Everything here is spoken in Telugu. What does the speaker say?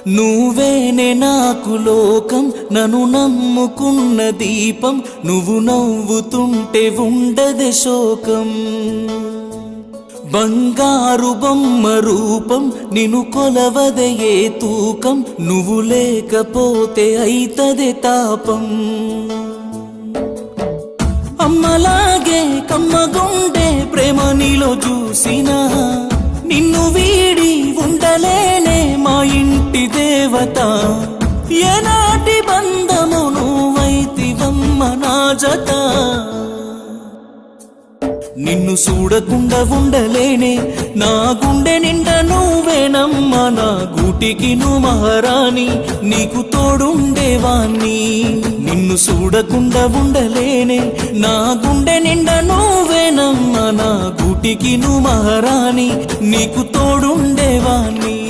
నువ్వేనే నాకు లోకం, నన్ను నమ్ముకున్న దీపం, నువ్వు నవ్వుతుంటే ఉండదే శోకం. బంగారు బొమ్మ రూపం, నిన్ను కొలవదే ఏ తూకం, నువ్వు లేకపోతే అయితదే తాపం. అమ్మలాగే కమ్మగుండే ప్రేమ నీలో చూసినా, నిన్ను వీడి ఉండలేనే మా ఇంటి దేవత. ఏనాటి బంధము నువ్వైతివమ్మ నా జత. నిన్ను చూడకుండా ఉండలేనే, నా గుండె నిండా నువ్వేనమ్మా. నా గూటికి నువ్వు మహారాణి, నీకు తోడుండేవాణ్ణి. నిన్ను చూడకుండా ఉండలేనే, నా గుండె నిండా నువ్వేనమ్మా. నా గూటికి నువ్వు మహారాణి, నీకు తోడుండేవాణ్ణి.